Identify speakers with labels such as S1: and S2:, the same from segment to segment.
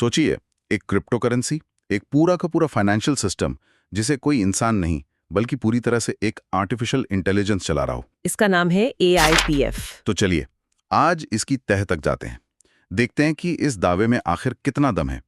S1: सोचिए, एक crypto currency, एक पूरा का पूरा फाइनेंशियल सिस्टम जिसे कोई इंसान नहीं बल्कि पूरी तरह से एक आर्टिफिशियल इंटेलिजेंस चला रहा हो।
S2: इसका नाम है AIPF।
S1: तो चलिए आज इसकी तह तक जाते हैं, देखते हैं कि इस दावे में आखिर कितना दम है।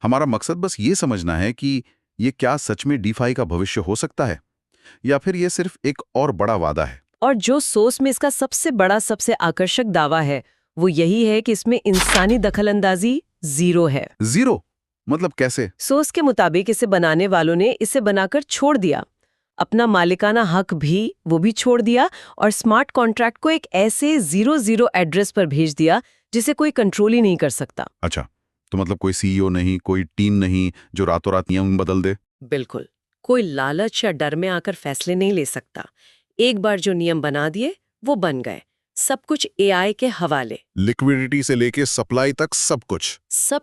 S1: हमारा मकसद बस ये समझना है कि ये क्या सच में डीफाई का भविष्य हो सकता है या फिर ये सिर्फ एक और बड़ा वादा है।
S2: और जो सोर्स में इसका सबसे बड़ा, सबसे आकर्षक दावा है वो यही है कि इसमें इंसानी दखलंदाजी जीरो है।
S1: जीरो मतलब कैसे?
S2: सोर्स के मुताबिक इसे बनाने वालों ने इसे बनाकर छोड़ दिया, अपना मालिकाना हक भी वो भी छोड़ दिया और स्मार्ट कॉन्ट्रैक्ट को एक ऐसे 00 एड्रेस पर भेज दिया जिसे कोई कंट्रोल ही नहीं कर सकता।
S1: अच्छा, तो मतलब कोई सीईओ नहीं, कोई टीम नहीं जो रातों रात नियम बदल दे।
S2: बिल्कुल, कोई लालच या डर में आकर फैसले नहीं ले सकता। एक बार जो नियम बना दिए वो बन गए, सब कुछ AI के हवाले।
S1: लिक्विडिटी से लेके सप्लाई तक सब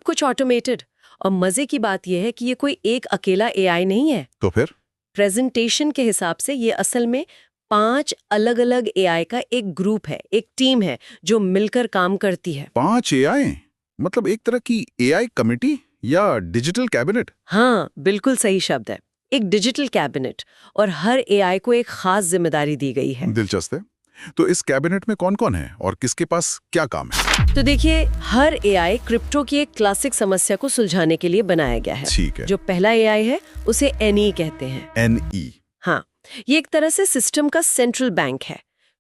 S1: कुछ
S2: ऑटोमेटेड। और मजे की बात यह है कि ये कोई एक अकेला AI नहीं है।
S1: तो फिर
S2: प्रेजेंटेशन के हिसाब से ये असल में 5 अलग-अलग AI का एक ग्रुप है, एक टीम है जो मिलकर काम करती है।
S1: 5 एआई मतलब एक तरह की एआई कमिटी या डिजिटल कैबिनेट?
S2: हाँ, बिल्कुल सही शब्द है, एक डिजिटल कैबिनेट। और हर AI को एक खास जिम्मेदारी दी गई है।
S1: दिलचस्प है। तो इस कैबिनेट में कौन-कौन है और किसके पास क्या काम है?
S2: तो देखिए, हर AI क्रिप्टो की एक क्लासिक समस्या को सुलझाने के लिए बनाया गया है।
S1: ठीक है।
S2: जो पहला AI है उसे NE कहते हैं।
S1: NE।
S2: हाँ, ये एक तरह से सिस्टम का सेंट्रल बैंक है।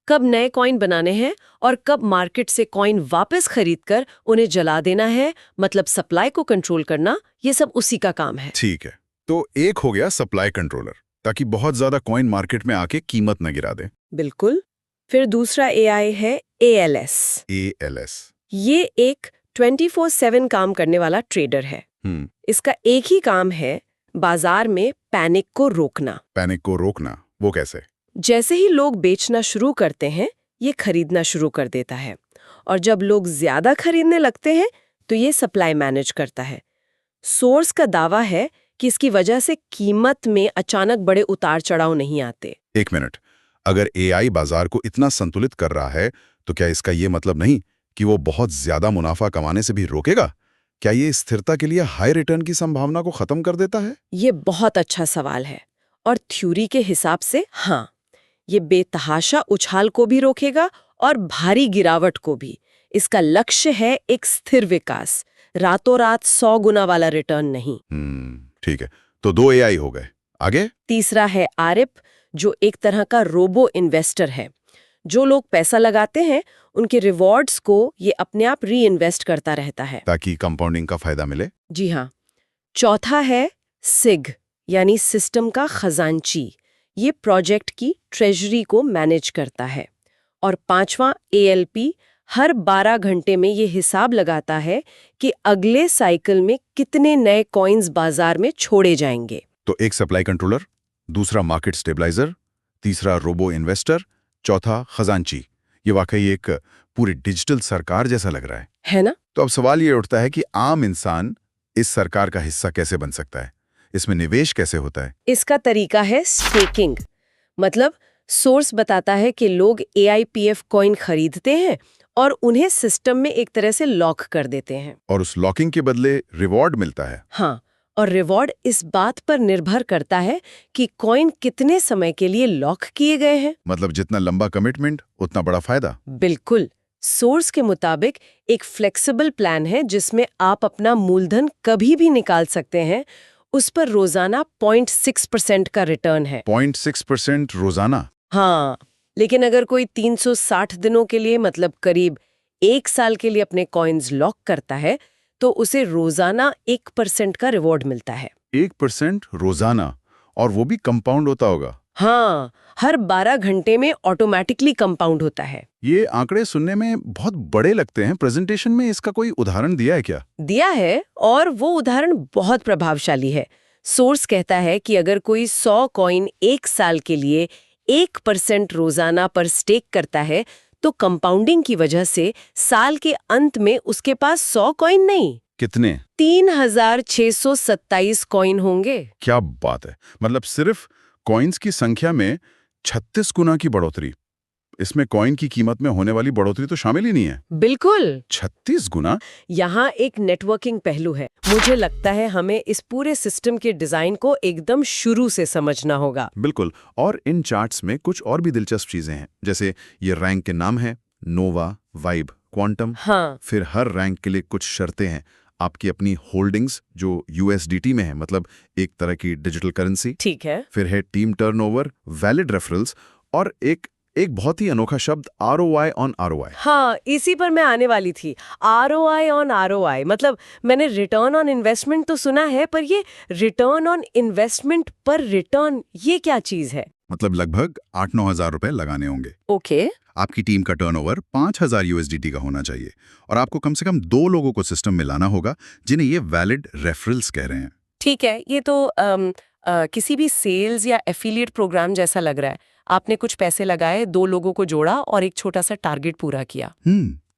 S2: कब नए कॉइन बनाने हैं और कब मार्केट से कॉइन वापस खरीदकर उन्हें जला देना है, मतलब सप्लाई को कंट्रोल करना, ये सब उसी का काम है।
S1: ठीक है, तो एक हो गया सप्लाई कंट्रोलर, ताकि बहुत ज्यादा कॉइन मार्केट में आके कीमत न गिरा दे।
S2: बिल्कुल। फिर दूसरा AI है ALS।
S1: ALS।
S2: ये एक 24/7 काम करने वाला ट्रेडर है। इसका एक ही काम है, बाजार में पैनिक को रोकना।
S1: पैनिक को रोकना? वो कैसे?
S2: जैसे ही लोग बेचना शुरू करते हैं, ये खरीदना शुरू कर देता है। और जब लोग ज्यादा खरीदने लगते हैं तो ये सप्लाई मैनेज करता है। सोर्स का दावा है कि इसकी वजह से कीमत में अचानक बड़े उतार चढ़ाव नहीं आते।
S1: एक मिनट, अगर एआई बाजार को इतना संतुलित कर रहा है तो क्या इसका ये मतलब नहीं कि वो बहुत ज्यादा मुनाफा कमाने से भी रोकेगा? क्या ये स्थिरता के लिए हाई रिटर्न की संभावना को खत्म कर देता है?
S2: ये बहुत अच्छा सवाल है और थ्योरी के हिसाब से हाँ, ये बेतहाशा उछाल को भी रोकेगा और भारी गिरावट को भी। इसका लक्ष्य है एक स्थिर विकास, रातों रात 100 गुना वाला रिटर्न नहीं।
S1: ठीक है, तो 2 एआई हो गए। आगे?
S2: तीसरा है आरिप, जो एक तरह का रोबो इन्वेस्टर है। जो लोग पैसा लगाते हैं उनके रिवॉर्ड्स को ये अपने आप री इन्वेस्ट करता रहता है
S1: ताकि कंपाउंडिंग का फायदा मिले।
S2: जी हाँ। चौथा है सिग, यानी सिस्टम का खजांची। ये प्रोजेक्ट की ट्रेजरी को मैनेज करता है। और पांचवा ALP, हर 12 घंटे में ये हिसाब लगाता है कि अगले साइकिल में कितने नए कॉइन्स बाजार में छोड़े जाएंगे।
S1: तो एक सप्लाई कंट्रोलर, दूसरा मार्केट स्टेबलाइजर, तीसरा रोबो इन्वेस्टर, चौथा खजांची। ये वाकई एक पूरी डिजिटल सरकार जैसा लग रहा
S2: है ना?
S1: तो अब सवाल ये उठता है कि आम इंसान इस सरकार का हिस्सा कैसे बन सकता है? इसमें निवेश कैसे होता है?
S2: इसका तरीका है स्टेकिंग। मतलब सोर्स बताता है कि लोग AIPF कॉइन खरीदते हैं और उन्हें सिस्टम में एक तरह से लॉक कर देते हैं।
S1: और उस लॉकिंग के बदले रिवॉर्ड मिलता है?
S2: हाँ, और रिवॉर्ड इस बात पर निर्भर करता है कि कॉइन कितने समय के लिए लॉक किए गए हैं।
S1: मतलब जितना लंबा कमिटमेंट उतना बड़ा फायदा।
S2: बिल्कुल। सोर्स के मुताबिक एक फ्लेक्सिबल प्लान है जिसमें आप अपना मूलधन कभी भी निकाल सकते हैं। उस पर रोजाना 0.6% का रिटर्न है।
S1: 0.6% रोजाना?
S2: हाँ, लेकिन अगर कोई 360 दिनों के लिए, मतलब करीब 1 साल के लिए अपने कॉइन्स लॉक करता है तो उसे रोजाना 1% का रिवॉर्ड मिलता है।
S1: 1% रोजाना? और वो भी कंपाउंड होता होगा?
S2: हाँ, हर 12 घंटे में ऑटोमेटिकली कंपाउंड होता है।
S1: ये आंकड़े सुनने में बहुत बड़े लगते हैं। प्रेजेंटेशन में इसका कोई उदाहरण दिया है क्या?
S2: दिया है, और वो उदाहरण बहुत प्रभावशाली है। सोर्स कहता है कि अगर कोई 100 कॉइन 1 साल के लिए 1% रोजाना पर स्टेक करता है तो कंपाउंडिंग की वजह से साल के अंत में उसके पास 100 कॉइन नहीं,
S1: कितने?
S2: 3627 कॉइन होंगे।
S1: क्या बात है! मतलब सिर्फ कॉइन्स की संख्या में 36 गुना की बढ़ोतरी। इसमें कॉइन की कीमत में होने वाली बढ़ोतरी तो शामिल ही नहीं है।
S2: बिल्कुल।
S1: 36 गुना?
S2: यहाँ एक नेटवर्किंग पहलू है। मुझे लगता है हमें इस पूरे सिस्टम के डिजाइन को एकदम शुरू से समझना होगा।
S1: बिल्कुल। और इन चार्ट्स में कुछ और भी दिलचस्प चीजें हैं, जैसे ये रैंक के नाम हैं, नोवा, वाइब, क्वांटम।
S2: हाँ।
S1: फिर हर रैंक के लिए कुछ शर्तें हैं। आपकी अपनी होल्डिंग्स जो यूएसडीटी में है, मतलब एक तरह की डिजिटल करेंसी।
S2: ठीक है।
S1: फिर है टीम टर्नओवर, वैलिड रेफरल्स और एक बहुत ही अनोखा शब्द आरओआई ऑन आरओआई।
S2: हाँ, इसी पर मैं आने वाली थी। आरओआई ऑन आरओआई, मतलब मैंने रिटर्न ऑन इन्वेस्टमेंट तो सुना है, पर ये रिटर्न ऑन इन्वेस्टमेंट पर रिटर्न, ये क्या चीज है?
S1: मतलब लगभग 8-9 हजार रुपए लगाने होंगे।
S2: ओके।
S1: आपकी टीम का टर्नओवर 5000 यूएसडीटी का होना चाहिए और आपको कम से कम 2 लोगों को सिस्टम में लाना होगा जिन्हें ये वैलिड रेफरल्स कह रहे हैं।
S2: ठीक है, ये तो किसी भी सेल्स या एफिलिएट प्रोग्राम जैसा लग रहा है। आपने कुछ पैसे लगाए, 2 लोगों को जोड़ा और एक छोटा सा टारगेट पूरा किया।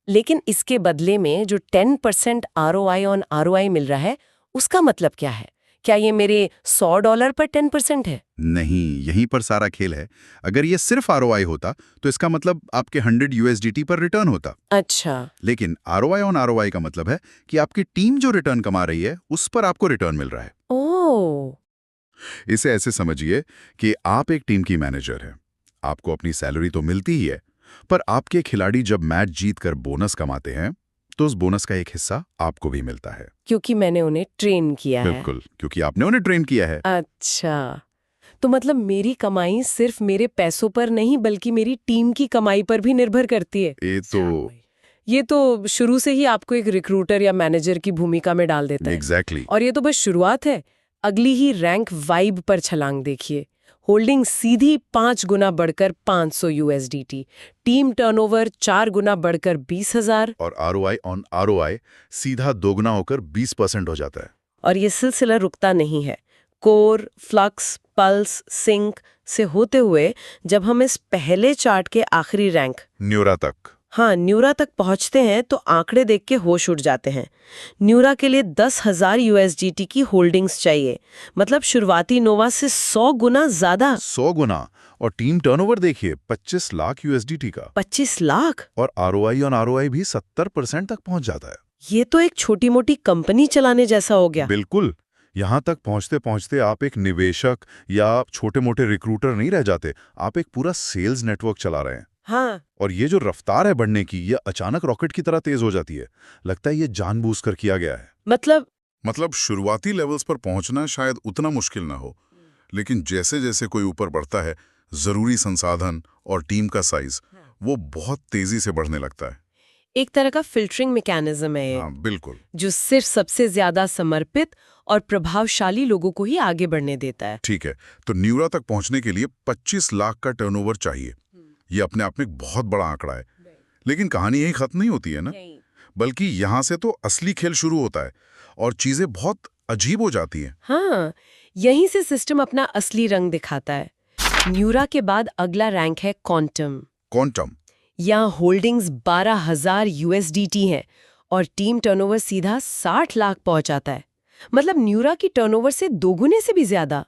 S2: लेकिन इसके बदले में जो 10% आरओआई ऑन आरओआई मिल रहा है, उसका मतलब क्या है? क्या ये मेरे $100 पर 10% है?
S1: नहीं, यहीं पर सारा खेल है। अगर ये सिर्फ आरओआई होता तो इसका मतलब आपके 100 यूएसडीटी पर रिटर्न होता।
S2: अच्छा।
S1: लेकिन आरओआई ऑन आरओआई का मतलब है कि आपकी टीम जो रिटर्न कमा रही है उस पर आपको रिटर्न मिल रहा है।
S2: ओह।
S1: इसे ऐसे समझिए कि आप एक टीम की मैनेजर हैं। आपको अपनी सैलरी तो मिलती ही है, पर आपके खिलाड़ी जब मैच जीतकर बोनस कमाते हैं तो उस बोनस का एक हिस्सा आपको भी मिलता है।
S2: क्योंकि मैंने उन्हें ट्रेन किया है।
S1: बिल्कुल, क्योंकि आपने उन्हें ट्रेन किया है।
S2: अच्छा, तो मतलब मेरी कमाई सिर्फ मेरे पैसों पर नहीं बल्कि मेरी टीम की कमाई पर भी निर्भर करती है। ये तो शुरू से ही आपको एक रिक्रूटर या मैनेजर की भूमिका में डाल देता है।
S1: एग्जैक्टली।
S2: और ये तो बस शुरुआत है। अगली ही रैंक वाइब पर छलांग देखिए। होल्डिंग सीधी 5 गुना बढ़कर 500 यूएसडीटी, टीम टर्नओवर 4 गुना बढ़कर 20,000
S1: और आरओआई ऑन आरओआई सीधा 2 गुना होकर 20% हो जाता है।
S2: और ये सिलसिला रुकता नहीं है। कोर, फ्लक्स, पल्स, सिंक से होते हुए जब हम इस पहले चार्ट के आखिरी रैंक
S1: न्यूरा तक
S2: पहुंचते हैं तो आंकड़े देख के होश उड़ जाते हैं। न्यूरा के लिए 10,000 यूएसडीटी की होल्डिंग्स चाहिए, मतलब शुरुआती नोवा से 100 गुना ज्यादा।
S1: 100 गुना। और टीम टर्नओवर देखिए 25 लाख यूएसडीटी का।
S2: 25 लाख?
S1: और आरओआई ऑन आरओआई भी 70% तक पहुंच जाता है।
S2: ये तो एक छोटी मोटी कंपनी चलाने जैसा हो गया।
S1: बिल्कुल। यहां तक पहुंचते पहुंचते आप एक निवेशक या छोटे मोटे रिक्रूटर नहीं रह जाते, आप एक पूरा सेल्स नेटवर्क चला रहे हैं।
S2: हाँ।
S1: और ये जो रफ्तार है बढ़ने की, ये अचानक रॉकेट की तरह तेज हो जाती है। लगता है ये जानबूझकर किया गया है।
S2: मतलब
S1: शुरुआती लेवल्स पर पहुंचना शायद उतना मुश्किल ना हो, लेकिन जैसे जैसे कोई ऊपर बढ़ता है, जरूरी संसाधन और टीम का साइज वो बहुत तेजी से बढ़ने लगता है।
S2: एक तरह का फिल्टरिंग मैकेनिज्म है ये।
S1: हाँ, बिल्कुल।
S2: जो सिर्फ सबसे ज्यादा समर्पित और प्रभावशाली लोगों को ही आगे बढ़ने देता है।
S1: ठीक है, तो न्यूरा तक पहुंचने के लिए 25 लाख का टर्नओवर चाहिए। ये अपने आप में एक बहुत बड़ा आंकड़ा है। लेकिन कहानी यही खत्म नहीं होती है ना, बल्कि यहाँ से तो असली खेल शुरू होता है और चीजें बहुत अजीब हो जाती हैं।
S2: हाँ, यहीं से सिस्टम अपना असली रंग दिखाता है। न्यूरा के बाद अगला रैंक है क्वांटम। यहाँ होल्डिंग्स 12,000 यूएसडीटी हैं और टीम टर्नओवर सीधा 60 लाख पहुंचाता है। मतलब न्यूरा की टर्नओवर से 2 गुने से भी ज्यादा।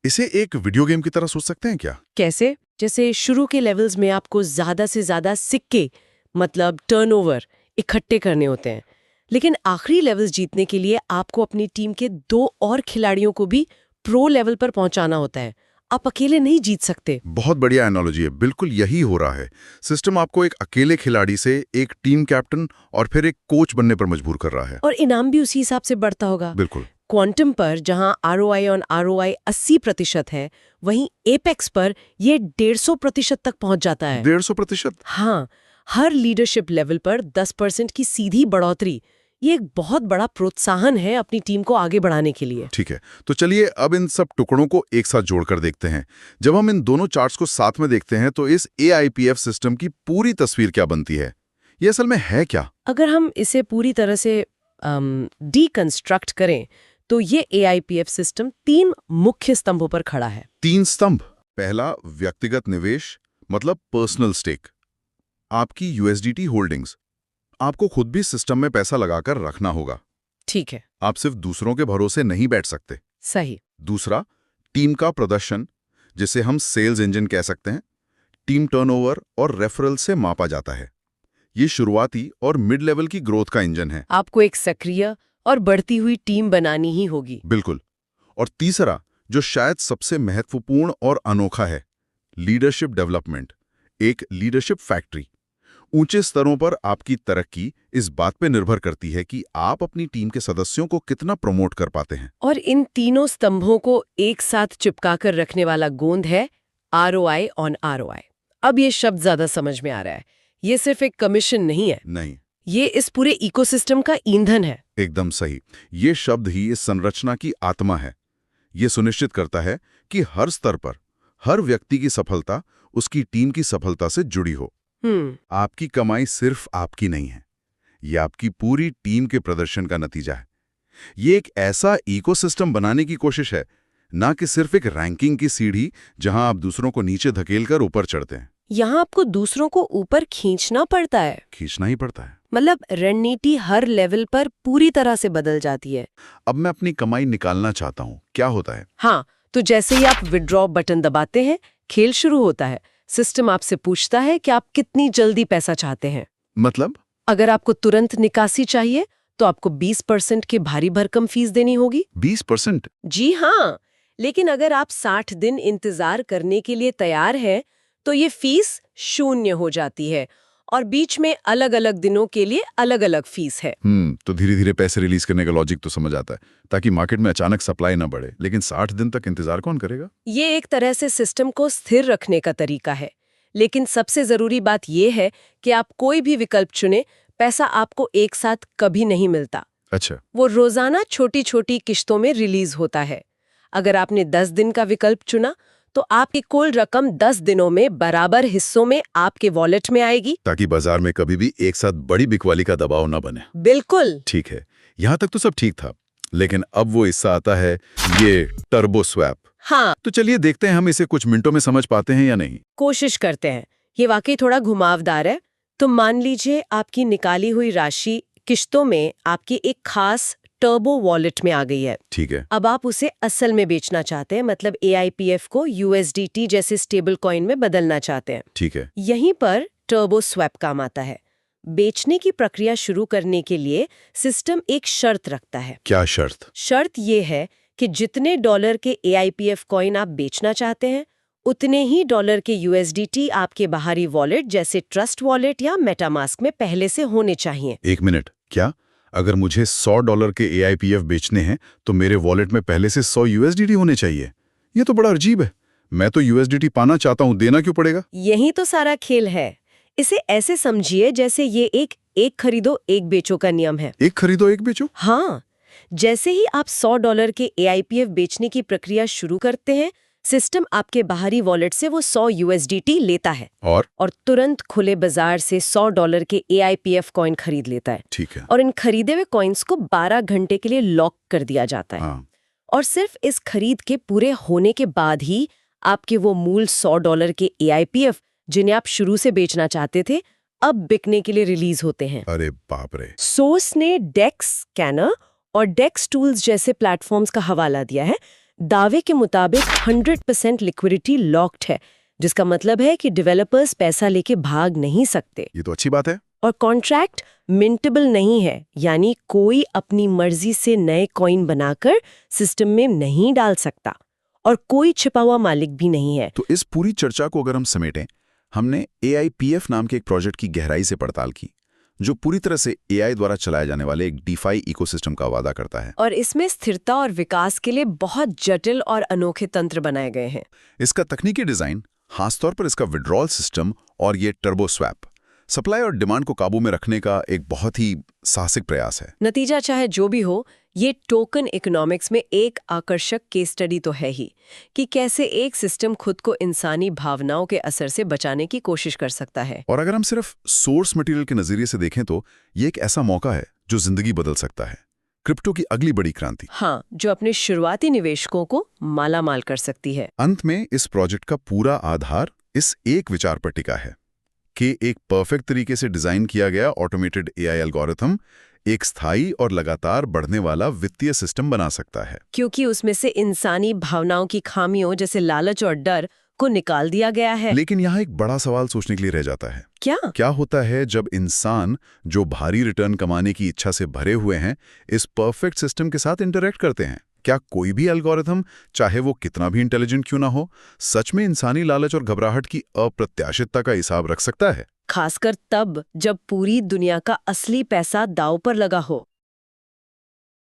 S1: इसे एक वीडियो गेम की तरह सोच सकते हैं क्या?
S2: कैसे? जैसे शुरू के लेवल्स में आपको ज्यादा से ज्यादा सिक्के, मतलब टर्नओवर, इकट्ठे करने होते हैं, लेकिन आखिरी लेवल्स जीतने के लिए आपको अपनी टीम के 2 और खिलाड़ियों को भी प्रो लेवल पर पहुंचाना होता है। आप अकेले नहीं जीत सकते।
S1: बहुत बढ़िया एनालॉजी है, बिल्कुल यही हो रहा है। सिस्टम आपको एक अकेले खिलाड़ी से एक टीम कैप्टन और फिर एक कोच बनने पर मजबूर कर रहा है।
S2: और इनाम भी उसी हिसाब से बढ़ता होगा।
S1: बिल्कुल।
S2: क्वांटम पर जहां आरओआई ऑन आरओआई 80% है, वहीं एपेक्स पर ये 150% तक पहुंच जाता है।
S1: 150%?
S2: हाँ, हर लीडरशिप लेवल पर 10% की सीधी बढ़ोतरी, ये एक बहुत बड़ा प्रोत्साहन है अपनी टीम को आगे बढ़ाने के लिए।
S1: ठीक है, तो चलिए अब इन सब टुकड़ों को एक साथ जोड़कर देखते हैं। जब हम इन दोनों चार्ट्स को साथ में देखते हैं तो इस एआईपीएफ सिस्टम की पूरी तस्वीर क्या बनती है? ये असल में है क्या?
S2: अगर हम इसे पूरी तरह से डीकंस्ट्रक्ट करें तो ये एआईपीएफ सिस्टम 3 मुख्य स्तंभों पर खड़ा है।
S1: 3 स्तंभ। पहला, व्यक्तिगत निवेश, मतलब पर्सनल स्टेक। आपकी यूएसडीटी होल्डिंग्स। आपको खुद भी सिस्टम में पैसा लगाकर रखना होगा।
S2: ठीक है।
S1: आप सिर्फ दूसरों के भरोसे नहीं बैठ सकते।
S2: सही।
S1: दूसरा, टीम का प्रदर्शन, जिसे हम सेल्स इंजन कह सकते हैं। टीम टर्नओवर और रेफरल से मापा जाता है। ये शुरुआती और मिड लेवल की ग्रोथ का इंजन है।
S2: आपको एक सक्रिय और बढ़ती हुई टीम बनानी ही होगी।
S1: बिल्कुल। और तीसरा, जो शायद सबसे महत्वपूर्ण और अनोखा है, लीडरशिप डेवलपमेंट, एक लीडरशिप फैक्ट्री। ऊंचे स्तरों पर आपकी तरक्की इस बात पे निर्भर करती है कि आप अपनी टीम के सदस्यों को कितना प्रमोट कर पाते हैं।
S2: और इन तीनों स्तंभों को एक साथ चिपकाकर रखने वाला गोंद है ROI ऑन ROI। अब ये शब्द ज्यादा समझ में आ रहा है। ये सिर्फ एक कमीशन नहीं है,
S1: नहीं,
S2: ये इस पूरे इकोसिस्टम का ईंधन है।
S1: एकदम सही। ये शब्द ही इस संरचना की आत्मा है। ये सुनिश्चित करता है कि हर स्तर पर हर व्यक्ति की सफलता उसकी टीम की सफलता से जुड़ी हो। आपकी कमाई सिर्फ आपकी नहीं है, ये आपकी पूरी टीम के प्रदर्शन का नतीजा है। ये एक ऐसा इकोसिस्टम बनाने की कोशिश है, ना कि सिर्फ एक रैंकिंग की सीढ़ी जहां आप दूसरों को नीचे धकेलकर ऊपर चढ़ते हैं।
S2: यहाँ आपको दूसरों को ऊपर खींचना पड़ता है।
S1: खींचना ही पड़ता है।
S2: मतलब रणनीति हर लेवल पर पूरी तरह से बदल जाती है।
S1: अब मैं अपनी कमाई निकालना चाहता हूं, क्या होता है?
S2: हाँ, तो जैसे ही आप विड्रॉ बटन दबाते हैं, खेल शुरू होता है। सिस्टम आपसे पूछता है कि आप कितनी जल्दी पैसा चाहते हैं।
S1: मतलब?
S2: अगर आपको तुरंत निकासी चाहिए तो आपको 20% की भारी भरकम फीस देनी होगी।
S1: 20%?
S2: जी हाँ, लेकिन अगर आप 60 दिन इंतजार करने के लिए तैयार हैं तो ये फीस 0 हो जाती है और बीच में अलग अलग दिनों के लिए अलग अलग फीस है।
S1: तो धीरे धीरे पैसे रिलीज करने का लॉजिक तो समझ आता है, ताकि मार्केट में अचानक सप्लाई ना बढ़े। लेकिन 60 दिन तक इंतजार कौन करेगा?
S2: ये एक तरह से सिस्टम को स्थिर रखने का तरीका है। लेकिन सबसे जरूरी बात यह है कि आप कोई भी विकल्प चुने, पैसा आपको एक साथ कभी नहीं मिलता।
S1: अच्छा।
S2: वो रोजाना छोटी छोटी किश्तों में रिलीज होता है। अगर आपने 10 दिन का विकल्प चुना तो आपकी कुल रकम 10 दिनों में बराबर हिस्सों में आपके वॉलेट में आएगी,
S1: ताकि बाजार में कभी भी एक साथ बड़ी बिकवाली का दबाव ना बने।
S2: बिल्कुल
S1: ठीक है, यहाँ तक तो सब ठीक था, लेकिन अब वो हिस्सा आता है, ये टर्बो स्वैप।
S2: हाँ,
S1: तो चलिए देखते हैं हम इसे कुछ मिनटों में समझ पाते हैं या नहीं।
S2: कोशिश करते हैं। ये वाकई थोड़ा घुमावदार है। तो मान लीजिए आपकी निकाली हुई राशि किश्तों में आपकी एक खास टर्बो वॉलेट में आ गई है।
S1: ठीक है।
S2: अब आप उसे असल में बेचना चाहते हैं, मतलब AIPF को USDT जैसे स्टेबल कॉइन में बदलना चाहते हैं।
S1: ठीक है।
S2: यहीं पर टर्बो स्वैप काम आता है। बेचने की प्रक्रिया शुरू करने के लिए सिस्टम एक शर्त रखता है।
S1: क्या शर्त?
S2: शर्त ये है कि जितने डॉलर के AIPF कॉइन आप बेचना चाहते हैं, उतने ही डॉलर के USDT आपके बाहरी वॉलेट जैसे ट्रस्ट वॉलेट या मेटामास्क में पहले से होने चाहिए।
S1: एक मिनट, क्या अगर मुझे $100 के AIPF बेचने हैं तो मेरे वॉलेट में पहले से 100 USDT होने चाहिए? ये तो बड़ा अजीब है। मैं तो USDT पाना चाहता हूँ, देना क्यों पड़ेगा?
S2: यही तो सारा खेल है। इसे ऐसे समझिए जैसे ये एक खरीदो एक बेचो का नियम है।
S1: एक खरीदो एक बेचो?
S2: हाँ, जैसे ही आप $100 के AIPF बेचने की प्रक्रिया शुरू करते हैं, सिस्टम आपके बाहरी वॉलेट से वो 100 USDT लेता है और तुरंत खुले बाजार से $100 के AIPF कॉइन खरीद लेता है।
S1: ठीक है।
S2: और इन खरीदे हुए कॉइन्स को 12 घंटे के लिए लॉक कर दिया जाता है।
S1: हाँ।
S2: और सिर्फ इस खरीद के पूरे होने के बाद ही आपके वो मूल $100 के AIPF, जिन्हें आप शुरू से बेचना चाहते थे, अब बिकने के लिए रिलीज होते हैं।
S1: अरे बाप रे।
S2: सोर्स ने डेक्स स्कैनर और डेक्स टूल्स जैसे प्लेटफॉर्म्स का हवाला दिया है। दावे के मुताबिक 100% लिक्विडिटी लॉक्ड है, जिसका मतलब है कि डेवलपर्स पैसा लेके भाग नहीं सकते।
S1: ये तो अच्छी बात है।
S2: और कॉन्ट्रैक्ट मिंटेबल नहीं है, यानी कोई अपनी मर्जी से नए कॉइन बनाकर सिस्टम में नहीं डाल सकता और कोई छिपा हुआ मालिक भी नहीं है।
S1: तो इस पूरी चर्चा को अगर हम समेटें, हमने AIPF नाम के एक प्रोजेक्ट की गहराई से पड़ताल की, जो पूरी तरह से AI द्वारा चलाए जाने वाले एक DeFi इकोसिस्टम का वादा करता है।
S2: और इसमें स्थिरता और विकास के लिए बहुत जटिल और अनोखे तंत्र बनाए गए हैं।
S1: इसका तकनीकी डिजाइन, खासतौर पर इसका विड्रॉल सिस्टम और ये टर्बो स्वैप, सप्लाई और डिमांड को काबू में रखने का एक बहुत ही साहसिक प्रयास है।
S2: नतीजा चाहे जो भी हो, ये टोकन इकोनॉमिक्स में एक आकर्षक केस स्टडी तो है ही कि कैसे एक सिस्टम खुद को इंसानी भावनाओं के असर से बचाने की कोशिश कर सकता है।
S1: और अगर हम सिर्फ सोर्स मटेरियल के नजरिए से देखें तो ये एक ऐसा मौका है जो जिंदगी बदल सकता है। क्रिप्टो की अगली बड़ी क्रांति।
S2: हाँ, जो अपने शुरुआती निवेशकों को मालामाल कर सकती है।
S1: अंत में इस प्रोजेक्ट का पूरा आधार इस एक विचार पर टिका है कि एक परफेक्ट तरीके से डिजाइन किया गया ऑटोमेटेड AI एल्गोरिथम एक स्थायी और लगातार बढ़ने वाला वित्तीय सिस्टम बना सकता है।
S2: क्योंकि उसमें से इंसानी भावनाओं की खामियों जैसे लालच और डर को निकाल दिया गया है।
S1: लेकिन यहाँ एक बड़ा सवाल सोचने के लिए रह जाता है।
S2: क्या
S1: होता है जब इंसान जो भारी रिटर्न कमाने की इच्छा से भरे हुए हैं इस परफेक्ट सिस्टम के साथ इंटरेक्ट करते हैं? क्या कोई भी एल्गोरिथम, चाहे वो कितना भी इंटेलिजेंट क्यों ना हो, सच में इंसानी लालच और घबराहट की अप्रत्याशितता का हिसाब रख सकता है?
S2: खासकर तब जब पूरी दुनिया का असली पैसा दांव पर लगा हो।